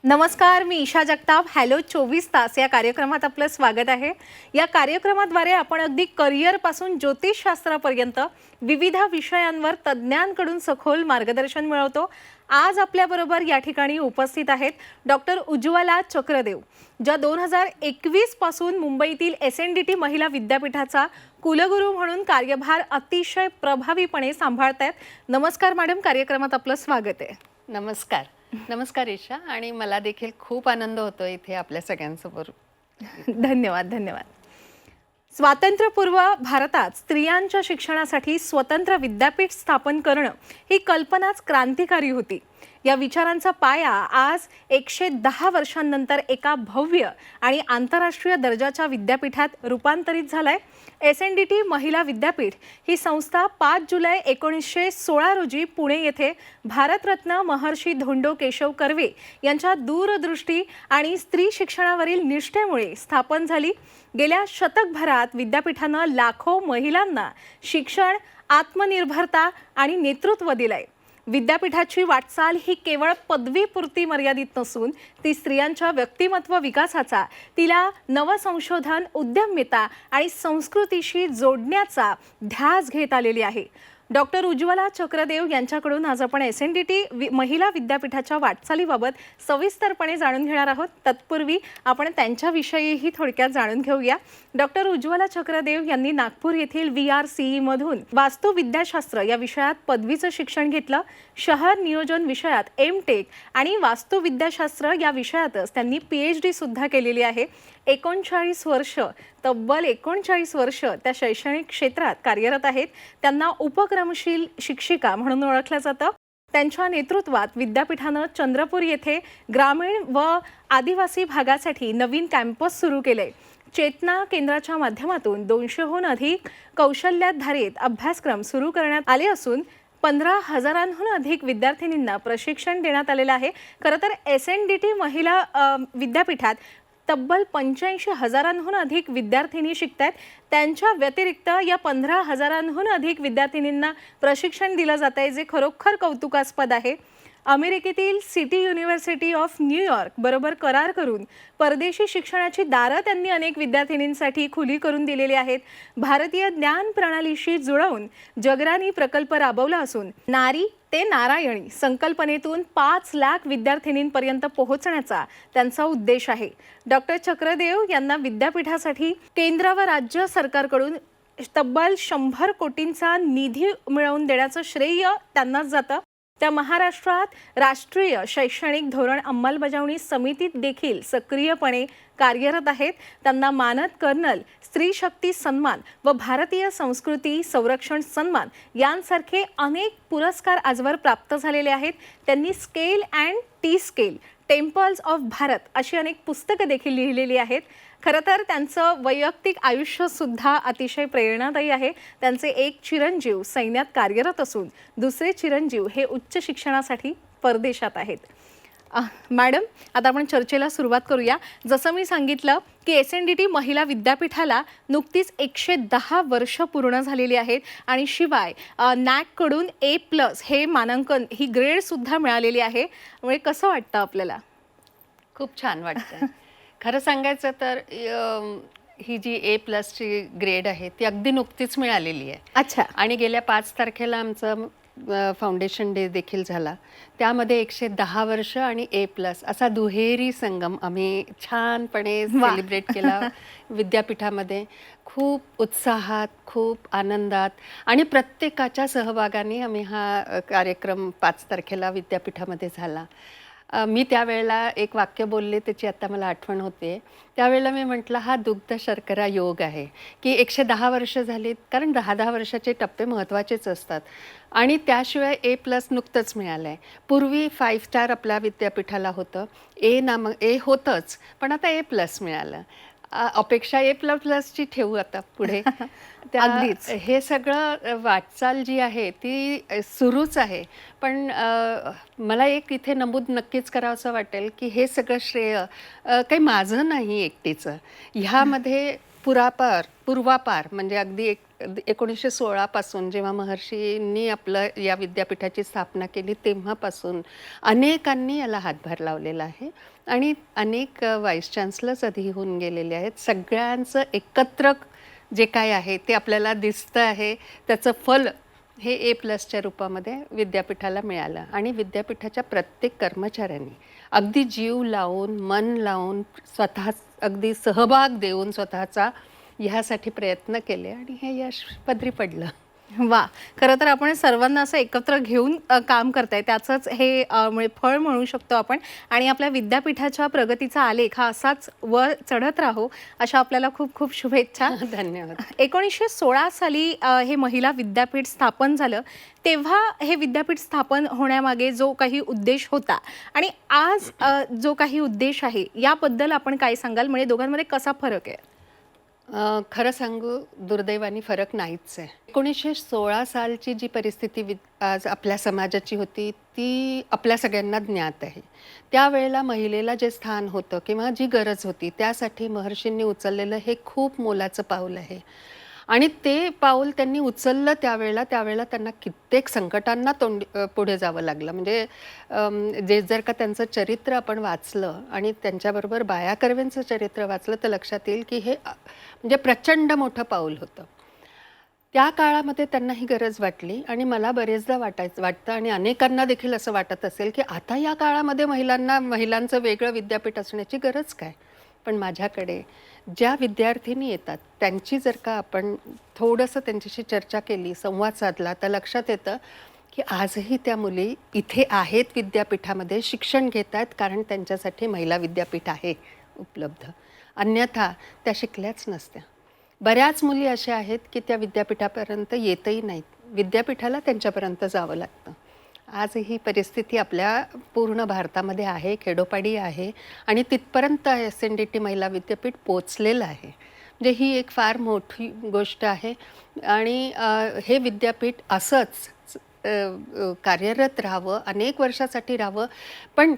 नमस्कार, मी ईशा जगताप. हॅलो 24 तास या कार्यक्रमात आपलं स्वागत आहे. या कार्यक्रमाद्वारे आपण अगदी करिअरपासून ज्योतिषशास्त्रापर्यंत विविध विषयांवर तज्ज्ञांकडून सखोल मार्गदर्शन मिळवतो. आज आपल्याबरोबर या ठिकाणी उपस्थित आहेत डॉक्टर उज्ज्वला चक्रदेव, ज्या 2021 पासून मुंबईतील SNDT महिला विद्यापीठाचा कुलगुरू म्हणून कार्यभार अतिशय प्रभावीपणे सांभाळत आहेत. नमस्कार मॅडम, कार्यक्रमात आपलं स्वागत आहे. नमस्कार. नमस्कार ईशा, आणि मला देखील खूप आनंद होतो इथे आपल्या सगळ्यांसमोर. धन्यवाद धन्यवाद. स्वातंत्र्यपूर्व भारतात स्त्रियांच्या शिक्षणासाठी स्वतंत्र विद्यापीठ स्थापन करणं ही कल्पनाच क्रांतिकारी होती. या विचारांचा पाया आज 110 वर्षांनंतर एका भव्य आणि आंतरराष्ट्रीय दर्जाच्या विद्यापीठात रूपांतरित झालाय. SNDT महिला विद्यापीठ ही संस्था 5 जुलै 1916 रोजी पुणे येथे भारतरत्न महर्षी धोंडो केशव कर्वे यांच्या दूरदृष्टी आणि स्त्री शिक्षणावरील निष्ठेमुळे स्थापन झाली. गेल्या शतकभरात विद्यापीठानं लाखो महिलांना शिक्षण, आत्मनिर्भरता आणि नेतृत्व दिलंय. विद्यापीठाची वाटचाल ही केवळ पदवीपुरती मर्यादित नसून ती स्त्रियांच्या व्यक्तिमत्व विकासाचा, तिला नवसंशोधन, उद्यमिता आणि संस्कृतीशी जोडण्याचा ध्यास घेत आलेली आहे. डॉक्टर उज्ज्वला चक्रदेव यांच्याकडून आज आपण SNDT महिला विद्यापीठाच्या वाटचालीबाबत सविस्तरपणे जाणून घेणार आहोत. तत्पूर्वी आपण त्यांच्याविषयीही थोडक्यात जाणून घेऊया. डॉक्टर उज्ज्वला चक्रदेव यांनी नागपूर येथील VRCE मधून वास्तुविद्याशास्त्र या विषयात पदवीचं शिक्षण घेतलं. शहर नियोजन विषयात MTech आणि वास्तुविद्याशास्त्र या विषयातच त्यांनी PhD सुद्धा केलेली आहे. 39 वर्ष, तब्बल 39 वर्ष त्या शैक्षणिक क्षेत्रात कार्यरत आहेत. त्यांना उपक्रमशील शिक्षिका म्हणून ओळखलं जातं. त्यांच्या नेतृत्वात विद्यापीठानं चंद्रपूर येथे ग्रामीण व आदिवासी भागासाठी नवीन कॅम्पस सुरू केले. चेतना केंद्राच्या माध्यमातून 200हून अधिक कौशल्याधारित अभ्यासक्रम सुरू करण्यात आले असून 15,000हून अधिक विद्यार्थिनींना प्रशिक्षण देण्यात आलेलं आहे. खरं तर SNDT महिला विद्यापीठात तब्बल 85,000हून अधिक विद्यार्थिनी शिकतात. त्यांच्या व्यतिरिक्त या 15,000हून अधिक विद्यार्थिनींना प्रशिक्षण दिलं जात आहे, जे खरोखर कौतुकास्पद आहे. अमेरिकेतील सिटी युनिव्हर्सिटी ऑफ न्यूयॉर्क बरोबर करार करून परदेशी शिक्षणाची दारं त्यांनी अनेक विद्यार्थिनींसाठी खुली करून दिलेली आहेत. भारतीय ज्ञान प्रणालीशी जुळवून जगरानी प्रकल्प राबवला असून नारी ते नारायणी संकल्पनेतून 5 लाख विद्यार्थिनींपर्यंत पोहोचण्याचा त्यांचा उद्देश आहे. डॉक्टर चक्रदेव यांना विद्यापीठासाठी केंद्र व राज्य सरकारकडून तब्बल 100 कोटींचा निधी मिळवून देण्याचं श्रेय त्यांनाच जातं. त्या महाराष्ट्रात राष्ट्रीय शैक्षणिक धोरण अंमलबजावणी समितीत देखील सक्रियपणे कार्यरत आहेत. त्यांना मानद कर्नल, स्त्री शक्ती सन्मान व भारतीय संस्कृती संरक्षण सन्मान यांसारखे अनेक पुरस्कार आजवर प्राप्त झालेले आहेत. त्यांनी scale and T scale, temples of Bharat अशी अनेक पुस्तकं देखील लिहिलेली आहेत. खरं तर त्यांचं वैयक्तिक आयुष्यसुद्धा अतिशय प्रेरणादायी आहे. त्यांचे एक चिरंजीव सैन्यात कार्यरत असून दुसरे चिरंजीव हे उच्च शिक्षणासाठी परदेशात आहेत. मॅडम, आता आपण चर्चेला सुरुवात करूया. जसं मी सांगितलं की SNDT महिला विद्यापीठाला नुकतीच 110 वर्ष पूर्ण झालेली आहेत आणि शिवाय NAAC कडून A+ हे मानांकन, ही ग्रेडसुद्धा मिळालेली आहे. म्हणजे कसं वाटतं आपल्याला? खूप छान वाटतं. खरं सांगायचं तर ही जी A+ ची ग्रेड आहे ती अगदी नुकतीच मिळालेली आहे. अच्छा. आणि गेल्या 5 तारखेला आमचं फाउंडेशन डे देखील झाला. त्यामध्ये 110 वर्ष आणि A+ असा दुहेरी संगम आम्ही छानपणे सेलिब्रेट केला विद्यापीठामध्ये. खूप उत्साहात, खूप आनंदात आणि प्रत्येकाच्या सहभागाने आम्ही हा कार्यक्रम 5 तारखेला विद्यापीठामध्ये झाला. मी त्यावेळेला एक वाक्य बोलले, त्याची आता मला आठवण होते. त्यावेळेला मी म्हटलं, हा दुग्ध शर्करा योग आहे की 110 वर्ष झालीत, कारण 10-10 वर्षाचे टप्पे महत्त्वाचेच असतात. आणि त्याशिवाय A+ नुकतंच मिळालं आहे. पूर्वी 5 स्टार आपल्या विद्यापीठाला होतं, A होतंच, पण आता A+ मिळालं. अपेक्षा A++ ची ठेवू आता पुढे. अगदीच. हे सगळं वाटचाल जी आहे ती सुरूच आहे. पण मला एक इथे नमूद नक्कीच करावंसं वाटेल की हे सगळं श्रेय काही माझं नाही एकटीचं. ह्यामध्ये पूर्वापार म्हणजे अगदी 1916 पासून जेव्हा महर्षींनी आपलं या विद्यापीठाची स्थापना केली तेव्हापासून अनेकांनी याला हातभार लावलेला आहे आणि अनेक व्हाईस चान्सलर्स आधी होऊन गेलेले आहेत. सगळ्यांचं एकत्र जे काय आहे ते आपल्याला दिसतं आहे. त्याचं फल हे A+च्या रूपामध्ये विद्यापीठाला मिळालं आणि विद्यापीठाच्या प्रत्येक कर्मचाऱ्यांनी अगदी जीव लावून, मन लावून, स्वतः अगदी सहभाग देऊन स्वतःचा ह्यासाठी प्रयत्न केले आणि हे यश पदरी पडलं. वा, खरं तर आपण सर्वांना असं एकत्र घेऊन काम करताय त्याचंच हे फळ म्हणू शकतो आपण. आणि आपल्या विद्यापीठाच्या प्रगतीचा आलेख हा असाच वर चढत राहो अशा आपल्याला खूप खूप शुभेच्छा. धन्यवाद. 1916 साली हे महिला विद्यापीठ स्थापन झालं. तेव्हा हे विद्यापीठ स्थापन होण्यामागे जो काही उद्देश होता आणि आज जो काही उद्देश आहे याबद्दल आपण काय सांगाल? म्हणजे दोघांमध्ये कसा फरक आहे? खरं सांगू, दुर्दैवाने फरक नाहीच आहे. 1916 सालची जी परिस्थिती आज आपल्या समाजाची होती ती आपल्या सगळ्यांना ज्ञात आहे. त्यावेळेला महिलेला जे स्थान होतं किंवा जी गरज होती त्यासाठी महर्षींनी उचललेलं हे खूप मोलाचं पाऊल आहे आणि ते पाऊल त्यांनी उचललं त्यावेळेला त्यांना कित्येक संकटांना पुढे जावं लागलं. म्हणजे जर का त्यांचं चरित्र आपण वाचलं आणि त्यांच्याबरोबर बाया कर्वेंचं चरित्र वाचलं तर लक्षात येईल की हे म्हणजे प्रचंड मोठं पाऊल होतं. त्या काळामध्ये त्यांना ही गरज वाटली आणि मला बरेचदा वाटतं आणि अनेकांना देखील असं वाटत असेल की आता या काळामध्ये महिलांचं वेगळं विद्यापीठ असण्याची गरज काय. पण माझ्याकडे ज्या विद्यार्थिनी येतात त्यांची जर का आपण थोडंसं त्यांच्याशी चर्चा केली, संवाद साधला तर लक्षात येतं की आजही त्या मुली इथे आहेत विद्यापीठामध्ये, शिक्षण घेत आहेत कारण त्यांच्यासाठी महिला विद्यापीठ आहे उपलब्ध. अन्यथा त्या शिकल्याच नसत्या. बऱ्याच मुली अशा आहेत की त्या विद्यापीठापर्यंत येतही नाहीत, विद्यापीठाला त्यांच्यापर्यंत जावं लागतं. आज ही परिस्थिती आपल्या पूर्ण भारतामध्ये आहे, खेडोपाडी आहे आणि तिथपर्यंत SNDT महिला विद्यापीठ पोचलेलं आहे. म्हणजे ही एक फार मोठी गोष्ट आहे आणि हे विद्यापीठ असंच कार्यरत राहावं, अनेक वर्षासाठी राहावं. पण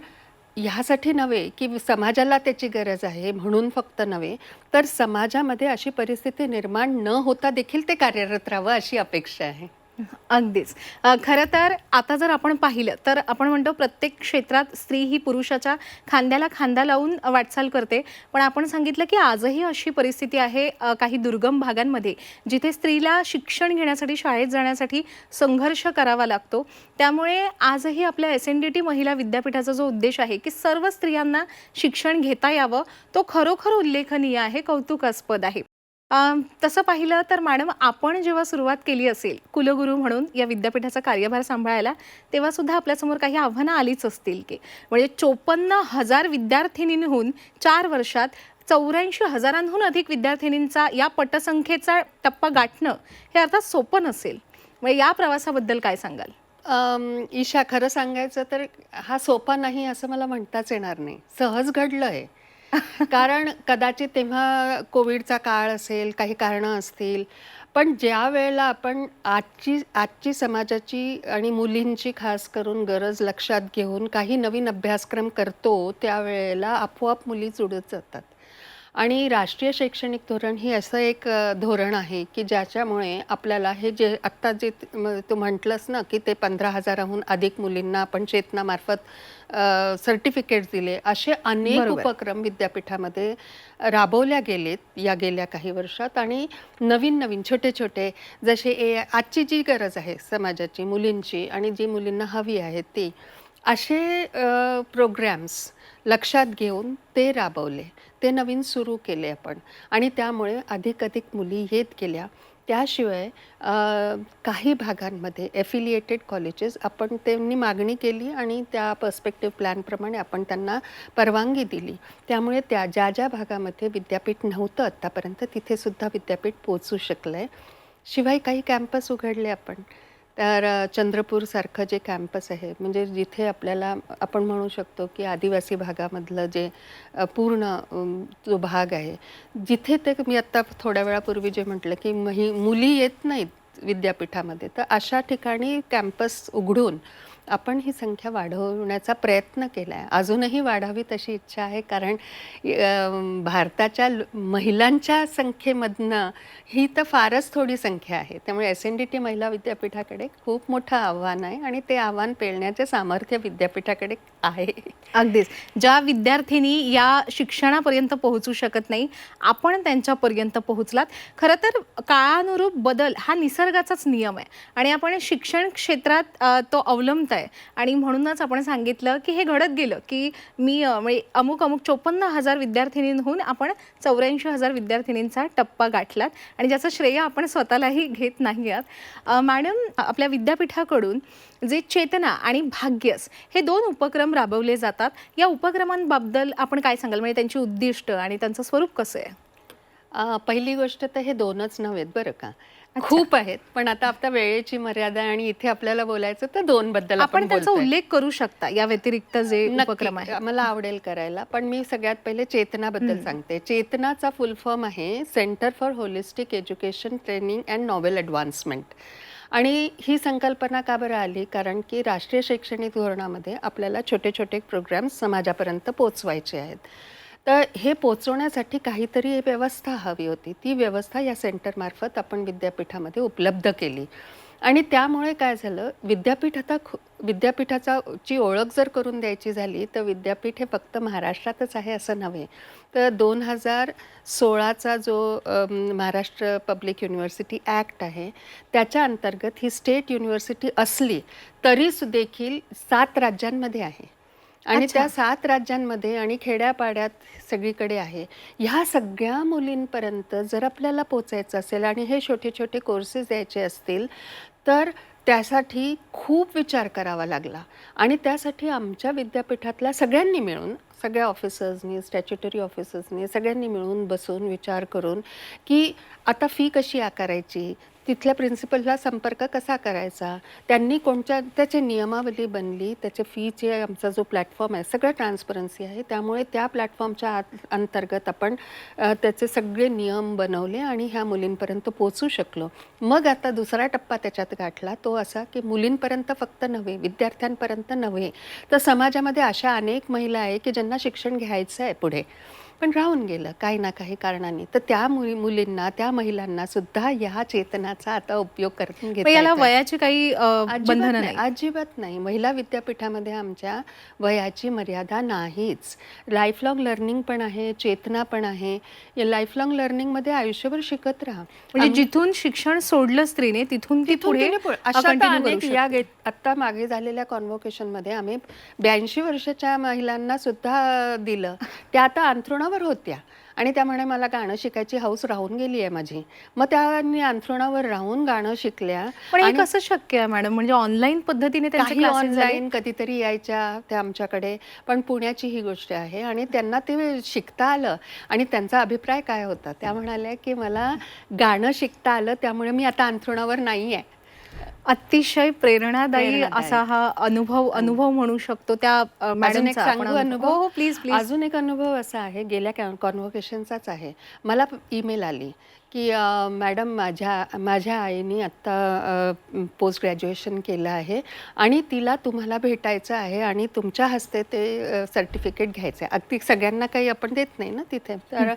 ह्यासाठी नव्हे की समाजाला त्याची गरज आहे म्हणून फक्त नव्हे, तर समाजामध्ये अशी परिस्थिती निर्माण न होता देखील ते कार्यरत राहावं अशी अपेक्षा आहे. अगदीच. खरं तर आता जर आपण पाहिलं तर आपण म्हणतो प्रत्येक क्षेत्रात स्त्री ही पुरुषाच्या खांद्याला खांदा लावून वाटचाल करते. पण आपण सांगितलं की आजही अशी परिस्थिती आहे काही दुर्गम भागांमध्ये जिथे स्त्रीला शिक्षण घेण्यासाठी, शाळेत जाण्यासाठी संघर्ष करावा लागतो. त्यामुळे आजही आपल्या SNDT महिला विद्यापीठाचा जो उद्देश आहे की सर्व स्त्रियांना शिक्षण घेता यावं तो खरोखर उल्लेखनीय आहे, कौतुकास्पद आहे. तसं पाहिलं तर मॅडम, आपण जेव्हा सुरुवात केली असेल कुलगुरू म्हणून या विद्यापीठाचा कार्यभार सांभाळायला तेव्हा सुद्धा आपल्यासमोर काही आव्हानं आलीच असतील की म्हणजे 54,000 विद्यार्थिनींहून 4 वर्षात 84,000हून अधिक विद्यार्थिनींचा या पटसंख्येचा टप्पा गाठणं हे अर्थात सोपं नसेल. म्हणजे या प्रवासाबद्दल काय सांगाल? ईशा, खरं सांगायचं तर हा सोपा नाही असं मला म्हणताच येणार नाही. सहज घडलं आहे. कारण कदाचित तेव्हा कोविडचा काळ असेल, काही कारणं असतील. पण ज्या वेळेला आपण आजची समाजाची आणि मुलींची खास करून गरज लक्षात घेऊन काही नवीन अभ्यासक्रम करतो त्यावेळेला आपोआप मुली जुळत जातात. आणि राष्ट्रीय शैक्षणिक धोरण ही असं एक धोरण आहे की ज्याच्यामुळे आपल्याला हे जे आत्ता जे तू म्हटलंस ना की ते 15,000हून अधिक मुलींना आपण चेतनामार्फत सर्टिफिकेट्स दिले, असे अनेक उपक्रम विद्यापीठामध्ये राबवल्या गेलेत या गेल्या काही वर्षात. आणि नवीन छोटे छोटे जसे आजची जी गरज आहे समाजाची मुलींची आणि जी मुलींना हवी आहे ती असे प्रोग्रॅम्स लक्षात घेऊन ते राबवले, ते नवीन सुरू केले आपण आणि त्यामुळे अधिक मुली येत गेल्या. त्याशिवाय काही भागांमध्ये एफिलिएटेड कॉलेजेस आपण त्यांनी मागणी केली आणि त्या पर्स्पेक्टिव्ह प्लॅनप्रमाणे आपण त्यांना परवानगी दिली. त्यामुळे ज्या भागामध्ये विद्यापीठ नव्हतं आत्तापर्यंत तिथे सुद्धा विद्यापीठ पोचू शकलं आहे. शिवाय काही कॅम्पस उघडले आपण. तर चंद्रपूरसारखं जे कॅम्पस आहे म्हणजे जिथे आपल्याला आपण म्हणू शकतो की आदिवासी भागामधलं जे पूर्ण जो भाग आहे जिथे ते मी आत्ता थोड्या वेळापूर्वी जे म्हटलं की मुली येत नाहीत विद्यापीठामध्ये, तर अशा ठिकाणी कॅम्पस उघडून आपण ही संख्या वाढवण्याचा प्रयत्न केला आहे. अजूनही वाढावी तशी इच्छा आहे, कारण भारताच्या महिलांच्या संख्येमधनं ही तर फारच थोडी संख्या आहे. त्यामुळे SNDT महिला विद्यापीठाकडे खूप मोठं आव्हान आहे आणि ते आव्हान पेलण्याचे सामर्थ्य विद्यापीठाकडे आहे. अगदीच. ज्या विद्यार्थिनी या शिक्षणापर्यंत पोहोचू शकत नाही, आपण त्यांच्यापर्यंत पोहोचलात. खरं तर काळानुरूप बदल हा निसर्गाचाच नियम आहे आणि आपण शिक्षण क्षेत्रात तो अवलंबताय आणि म्हणूनच आपण सांगितलं की हे घडत गेलं की मी म्हणजे अमुक 54,000 विद्यार्थिनींहून आपण 84,000 विद्यार्थिनींचा टप्पा गाठलात आणि ज्याचं श्रेय आपण स्वतःलाही घेत नाही आहात. मॅडम, आपल्या विद्यापीठाकडून जे चेतना आणि भाग्यस हे 2 उपक्रम राबवले जातात, या उपक्रमांबद्दल आपण काय सांगाल? म्हणजे त्यांची उद्दिष्ट आणि त्यांचं स्वरूप कसं आहे? पहिली गोष्ट तर हे 2च नव्हेत बरं का, खूप आहेत. पण आता वेळेची मर्यादा आणि इथे आपल्याला बोलायचं तर 2 बद्दल आपण त्याचा उल्लेख करू शकता. या व्यतिरिक्त जे उपक्रम आहे मला आवडेल करायला, पण मी सगळ्यात पहिले चेतनाबद्दल सांगते. चेतनाचा फुल फॉर्म आहे centre for holistic education training and novel advancement. आणि ही संकल्पना का बरं आली? कारण की राष्ट्रीय शैक्षणिक धोरणामध्ये आपल्याला छोटे छोटे प्रोग्राम्स समाजापर्यंत पोचवायचे आहेत. तर हे पोचवण्यासाठी काहीतरी व्यवस्था हवी होती. ती व्यवस्था या सेंटरमार्फत आपण विद्यापीठामध्ये उपलब्ध केली आणि त्यामुळे काय झालं, विद्यापीठाची ओळख जर करून द्यायची झाली तर विद्यापीठ हे फक्त महाराष्ट्रातच आहे असं नव्हे. तर 2016चा जो महाराष्ट्र पब्लिक युनिव्हर्सिटी ॲक्ट आहे त्याच्या अंतर्गत ही स्टेट युनिव्हर्सिटी असली तरी देखील 7 राज्यांमध्ये आहे आणि त्या 7 राज्यांमध्ये आणि खेड्यापाड्यात सगळीकडे आहे. ह्या सगळ्या मुलींपर्यंत जर आपल्याला पोचायचं असेल आणि हे छोटे छोटे कोर्सेस द्यायचे असतील तर त्यासाठी खूप विचार करावा लागला आणि त्यासाठी आमच्या विद्यापीठातल्या सगळ्यांनी मिळून, सगळ्या ऑफिसर्सनी, स्टॅच्युटरी ऑफिसर्सनी सगळ्यांनी मिळून बसून विचार करून की आता फी कशी आकारायची, तिथल्या प्रिन्सिपलला संपर्क कसा करायचा, त्यांनी त्याची नियमावली बनली, त्याचे फीचे आमचा जो प्लॅटफॉर्म आहे सगळं ट्रान्सपरन्सी आहे. त्यामुळे त्या प्लॅटफॉर्मच्या अंतर्गत आपण त्याचे सगळे नियम बनवले आणि ह्या मुलींपर्यंत पोचू शकलो. मग आता दुसरा टप्पा त्याच्यात गाठला, तो असा की मुलींपर्यंत फक्त नव्हे, विद्यार्थ्यांपर्यंत नव्हे, तर समाजामध्ये अशा अनेक महिला आहे की ज्यांना शिक्षण घ्यायचं आहे पुढे पण राहून गेलं काही ना काही कारणाने. तर त्या मुलींना, त्या महिलांना सुद्धा या चेतनाचा आता उपयोग करून घेता याला येतोय. वयाची काही बंधनं नाही? अजिबात नाही. महिला विद्यापीठामध्ये आमच्या वयाची मर्यादा नाहीच. लाईफलॉंग लर्निंग पण आहे, चेतना पण आहे. या लाईफलॉंग लर्निंगमध्ये आयुष्यभर शिकत राहा. म्हणजे जिथून शिक्षण सोडलं स्त्रीने तिथून ती पुढे कंटिन्यू करू शकते. आत्ता मागे झालेल्या कॉन्व्होकेशनमध्ये आम्ही 82 वर्षाच्या महिलांना सुद्धा दिलं. त्या आता अंथरुणावर होत्या आणि त्या म्हणे मला गाणं शिकायची हौस राहून गेली आहे माझी. मग त्यांनी अंथरुणावर राहून गाणं शिकल्या. पण हे कसं शक्य आहे मॅडम? म्हणजे ऑनलाईन पद्धतीने त्यांचे काही क्लासेस झाले? ऑनलाईन कधीतरी यायच्या त्या आमच्याकडे, पण पुण्याची ही गोष्ट आहे आणि त्यांना ते शिकता आलं. आणि त्यांचा अभिप्राय काय होता, त्या म्हणाल्या की मला गाणं शिकता आलं त्यामुळे मी आता अंथरुणावर नाही आहे. अतिशय प्रेरणादायी असा हा अनुभव म्हणू शकतो त्या मॅडमचा. अनुभव प्लीज प्लीज. अजून एक अनुभव असा आहे, गेल्या कॉन्व्होकेशनचाच आहे. मला ईमेल आली की मॅडम माझ्या आईने आत्ता पोस्ट ग्रॅज्युएशन केलं आहे आणि तिला तुम्हाला भेटायचं आहे आणि तुमच्या हस्ते ते सर्टिफिकेट घ्यायचं आहे. अगदी सगळ्यांना काही आपण देत नाही ना तिथे, तर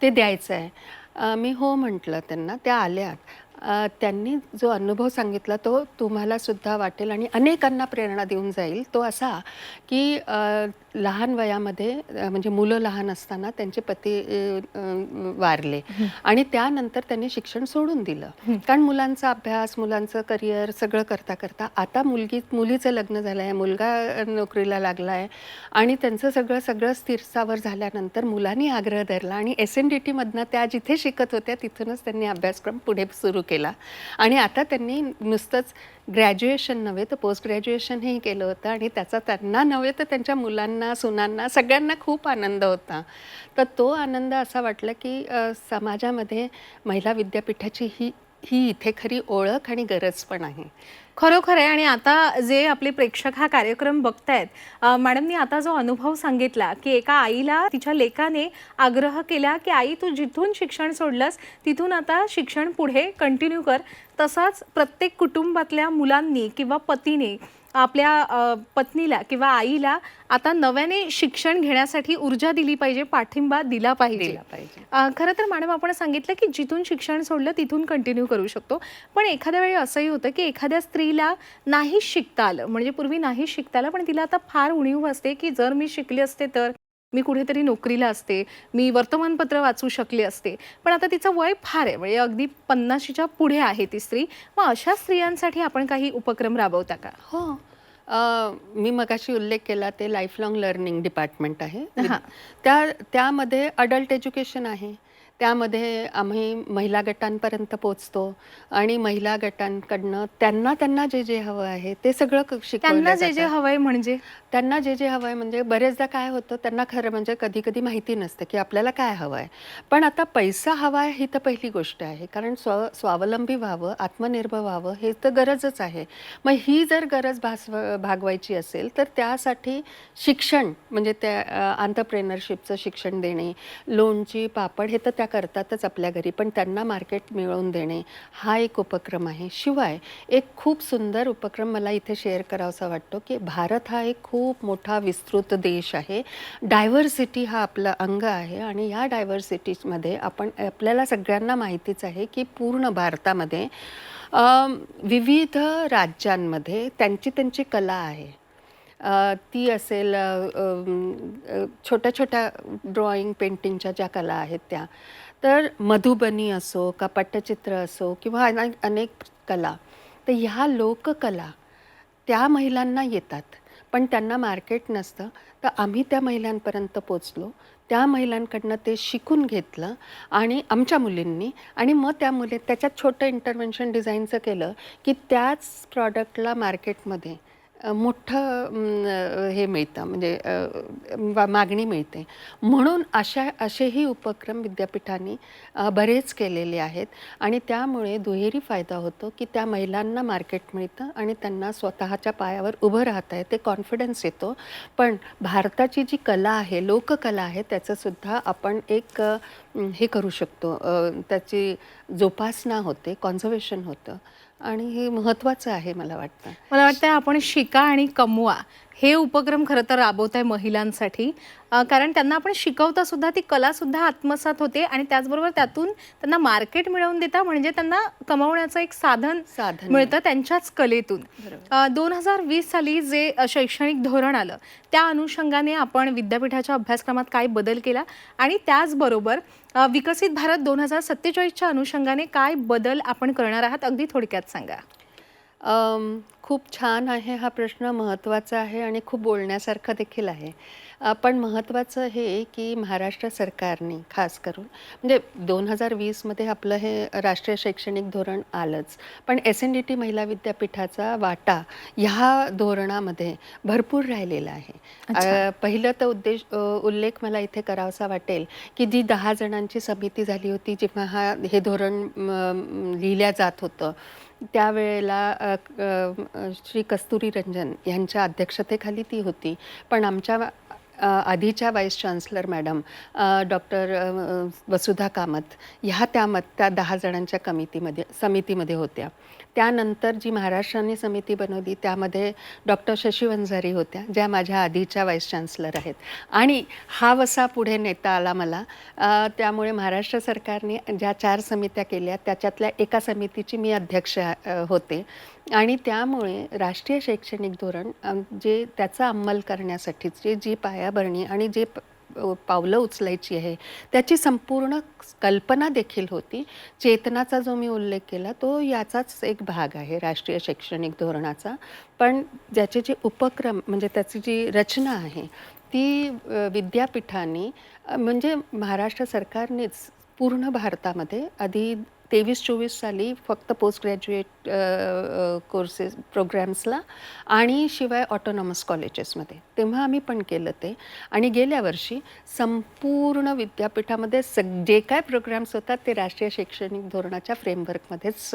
ते द्यायचं आहे. मी हो म्हटलं त्यांना. त्या आल्या. त्यांनी जो अनुभव सांगितला तो तुम्हाला सुद्धा वाटेल आणि अनेकांना प्रेरणा देऊन जाईल. तो असा की लहान वयामध्ये म्हणजे मुलं लहान असताना त्यांचे पती वारले आणि त्यानंतर त्यांनी शिक्षण सोडून दिलं. कारण मुलांचा अभ्यास, मुलांचं करिअर सगळं करता करता आता मुलीचं लग्न झालं आहे, मुलगा नोकरीला लागला आहे आणि त्यांचं सगळं स्थिरस्थावर झाल्यानंतर मुलांनी आग्रह धरला आणि SNDTमधनं त्या जिथे शिकत होत्या तिथूनच त्यांनी अभ्यासक्रम पुढे सुरू केला आणि आता त्यांनी नुसतंच ग्रॅज्युएशन नव्हे तर पोस्ट ग्रॅज्युएशनही केलं होतं आणि त्याचा त्यांना नव्हे तर त्यांच्या मुलांना, सुनांना सगळ्यांना खूप आनंद होता. तर तो आनंद असा वाटला की समाजामध्ये महिला विद्यापीठाची ही इथे खरी ओळख आणि गरज पण आहे. खरोखर आहे. आणि आता जे आपले प्रेक्षक हा कार्यक्रम बघतायत, मॅडमनी आता जो अनुभव सांगितला की एका आईला तिच्या लेकाने आग्रह केला की आई तू जिथून शिक्षण सोडलंस तिथून आता शिक्षण पुढे कंटिन्यू कर, तसाच प्रत्येक कुटुंबातल्या मुलांनी किंवा पतीने आपल्या पत्नीला किंवा आईला आता नव्याने शिक्षण घेण्यासाठी ऊर्जा दिली पाहिजे, पाठिंबा दिला पाहिजे. खरं तर मॅडम आपण सांगितलं की जिथून शिक्षण सोडलं तिथून कंटिन्यू करू शकतो, पण एखाद्या वेळी असंही होतं की एखाद्या स्त्रीला नाही शिकता आलं, म्हणजे पूर्वी नाही शिकता आलं, पण तिला आता फार उणीव असते की जर मी शिकले असते तर मी कुठेतरी नोकरीला असते, मी वर्तमानपत्र वाचू शकले असते, पण आता तिचं वय फार आहे, म्हणजे अगदी 50च्या पुढे आहे ती स्त्री. मग अशा स्त्रियांसाठी आपण काही उपक्रम राबवता का? हो. मी मगाशी उल्लेख केला ते लाईफ लाँग लर्निंग डिपार्टमेंट आहे. त्यामध्ये अडल्ट एज्युकेशन आहे. त्यामध्ये आम्ही महिला गटांपर्यंत पोचतो आणि महिला गटांकडनं त्यांना जे जे हवं आहे ते सगळं शिकवलं त्यांना जे जातं. जे हवंय म्हणजे त्यांना जे जे हवं आहे म्हणजे बरेचदा काय होतं, त्यांना खरं म्हणजे कधी कधी माहिती नसतं की आपल्याला काय हवं आहे. पण आता पैसा हवा आहे ही तर पहिली गोष्ट आहे, कारण स्वावलंबी व्हावं, आत्मनिर्भर व्हावं हे तर गरजच आहे. मग ही जर गरज भागवायची असेल तर त्यासाठी शिक्षण म्हणजे त्या आंतरप्रेनरशिपचं शिक्षण देणे, लोणची पापड हे तर त्या करतातच आपल्या घरी, पण त्यांना मार्केट मिळवून देणे हा एक उपक्रम आहे. शिवाय एक खूप सुंदर उपक्रम मला इथे शेअर करावासा वाटतो की भारत हा एक खूप मोठा विस्तृत देश आहे. डायव्हर्सिटी हा आपला अंग आहे आणि या डायव्हर्सिटीमध्ये आपल्याला सगळ्यांना माहितीच आहे की पूर्ण भारतामध्ये विविध राज्यांमध्ये त्यांची कला आहे. ती असेल छोट्या छोट्या ड्रॉइंग पेंटिंगच्या ज्या कला आहेत त्या, तर मधुबनी असो का पट्टचित्र असो किंवा अनेक कला, तर ह्या लोककला त्या महिलांना येतात पण त्यांना मार्केट नसतं. तर आम्ही त्या महिलांपर्यंत पोचलो, त्या महिलांकडनं ते शिकून घेतलं आणि आमच्या मुलींनी, आणि मग त्या मुली त्याच्यात छोटं इंटरव्हेन्शन डिझाईनचं केलं की त्याच प्रॉडक्टला मार्केटमध्ये मोठं हे मिळतं, म्हणजे मागणी मिळते. म्हणून असेही उपक्रम विद्यापीठांनी बरेच केलेले आहेत आणि त्यामुळे दुहेरी फायदा होतो की त्या महिलांना मार्केट मिळतं आणि त्यांना स्वतःच्या पायावर उभं राहता येते, कॉन्फिडन्स येतो. पण भारताची जी कला आहे, लोककला आहे, त्याचंसुद्धा आपण एक हे करू शकतो, त्याची जोपासना होते, कॉन्झर्वेशन होतं आणि हे महत्त्वाचं आहे मला वाटतं. मला वाटतं आपण शिका आणि कमवा हे उपक्रम खरं तर राबवत आहे महिलांसाठी, कारण त्यांना आपण शिकवता सुद्धा ती कला सुद्धा आत्मसात होते आणि त्याचबरोबर त्यातून त्यांना मार्केट मिळवून देता, म्हणजे त्यांना कमवण्याचं एक साधन मिळतं त्यांच्याच कलेतून. 2020 साली जे शैक्षणिक धोरण आलं त्या अनुषंगाने आपण विद्यापीठाच्या अभ्यासक्रमात काय बदल केला आणि त्याचबरोबर विकसित भारत 2047च्या अनुषंगाने काय बदल आपण करणार आहात, अगदी थोडक्यात सांगा. खूप छान आहे हा प्रश्न, महत्त्वाचा आहे आणि खूप बोलण्यासारखं देखील आहे. पण महत्त्वाचं हे की महाराष्ट्र सरकारने खास करून म्हणजे 2020मध्ये आपलं हे राष्ट्रीय शैक्षणिक धोरण आलंच, पण SNDT महिला विद्यापीठाचा वाटा ह्या धोरणामध्ये भरपूर राहिलेला आहे. पहिलं तर उल्लेख मला इथे करावासा वाटेल की जी 10 जणांची समिती झाली होती जेव्हा हे धोरण लिहिल्या जात होतं, त्यावेळेला श्री कस्तुरी रंजन यांच्या अध्यक्षतेखाली ती होती. पण आमच्या आधीच्या vice chancellor madam doctor Vasudha Kamat ह्या त्या 10 जणांच्या समितीमध्ये होत्या. त्यानंतर जी महाराष्ट्राने समिती बनवली त्यामध्ये डॉक्टर शशी वंजारी होत्या, ज्या माझ्या आधीच्या व्हाईस चान्सलर आहेत, आणि हा वसा पुढे नेता आला मला. त्यामुळे महाराष्ट्र सरकारने ज्या 4 समित्या केल्या त्याच्यातल्या एका समितीची मी अध्यक्ष होते आणि त्यामुळे राष्ट्रीय शैक्षणिक धोरण जे त्याचा अंमल करण्यासाठीची जी पायाभरणी आणि जे पावलं उचलायची आहे त्याची संपूर्ण कल्पना देखील होती. चेतनाचा जो मी उल्लेख केला तो याचाच एक भाग आहे राष्ट्रीय शैक्षणिक धोरणाचा. पण ज्याचे जे उपक्रम म्हणजे त्याची जी रचना आहे ती विद्यापीठाने म्हणजे महाराष्ट्र सरकारनेच पूर्ण भारतामध्ये आधी 23-24 साली फक्त पोस्ट ग्रॅज्युएट कोर्सेस प्रोग्रॅम्सला आणि शिवाय ऑटोनॉमस कॉलेजेसमध्ये तेव्हा आम्ही पण केलं ते. आणि गेल्या वर्षी संपूर्ण विद्यापीठामध्ये जे काय प्रोग्राम्स होतात ते राष्ट्रीय शैक्षणिक धोरणाच्या फ्रेमवर्कमध्येच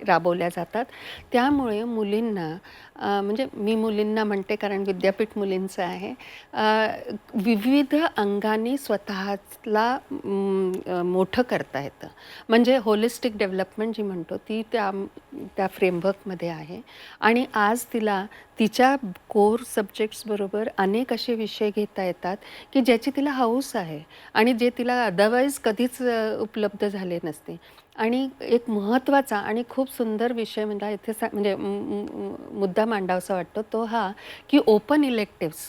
राबवल्या जातात. त्यामुळे मुलींना म्हणजे मी मुलींना म्हणते कारण विद्यापीठ मुलींचं आहे, विविध अंगाने स्वतःला मोठं करता येतं. म्हणजे होलिस्टिक डेव्हलपमेंट जी म्हणतो ती त्या फ्रेमवर्कमध्ये आहे. आणि आज तिला तिच्या कोर सब्जेक्ट्सबरोबर अनेक असे विषय घेता येतात की ज्याची तिला हौस आहे आणि जे तिला अदरवाईज कधीच उपलब्ध झाले नसते. आणि एक महत्त्वाचा आणि खूप सुंदर विषय म्हणजे इथे म्हणजे मुद्दा मांडावासा वाटतो तो हा की ओपन इलेक्टिव्ज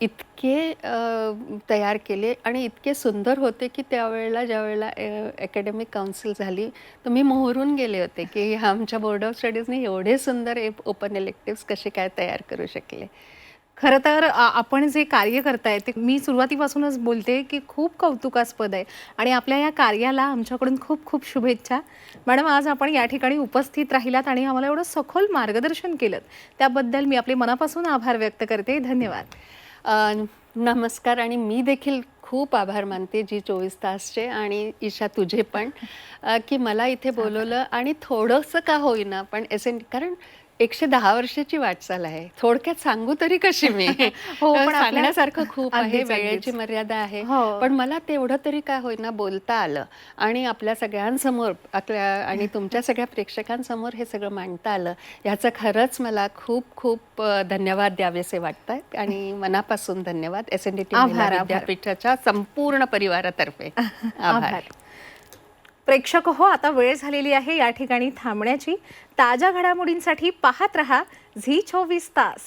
इतके तयार केले आणि इतके सुंदर होते की त्यावेळेला ज्यावेळेला अकॅडमिक काउन्सिल झाली तर मी मोहरून गेले होते की आमच्या बोर्ड ऑफ स्टडीजने एवढे सुंदर ओपन इलेक्टिव्स कसे काय तयार करू शकले. खरं तर आपण जे कार्य करताय ते मी सुरुवातीपासूनच बोलते की खूप कौतुकास्पद आहे आणि आपल्या या कार्याला आमच्याकडून खूप खूप शुभेच्छा. मॅडम, आज आपण या ठिकाणी उपस्थित राहिलात आणि आम्हाला एवढं सखोल मार्गदर्शन केलं त्याबद्दल मी आपले मनापासून आभार व्यक्त करते. धन्यवाद. नमस्कार. आणि मी देखील खूप आभार मानते जी 24 तासचे आणि ईशा तुझे पण की मला इथे बोलवलं आणि थोडंसं का होईना पण कारण 110 वर्षाची वाटचाल आहे. थोडक्यात सांगू तरी कशी मी हो, पण सांगण्यासारखं खूप आहे, अगदीच, वेळेची अगदीच. मर्यादा आहे. हो. पण मला तेवढं तरी काय होईना बोलता आलं आणि आपल्या सगळ्यांसमोर आणि तुमच्या सगळ्या प्रेक्षकांसमोर हे सगळं मांडता आलं याचं खरंच मला खूप खूप धन्यवाद द्यावेसे वाटतात आणि मनापासून धन्यवाद SNDT महिला आभार. विद्यापीठाच्या संपूर्ण परिवारातर्फे आभार. प्रेक्षक हो, आता वेळ झालेली आहे या ठिकाणी थांबण्याची. ताज्या घडामोडींसाठी पाहत रहा झी 24 तास.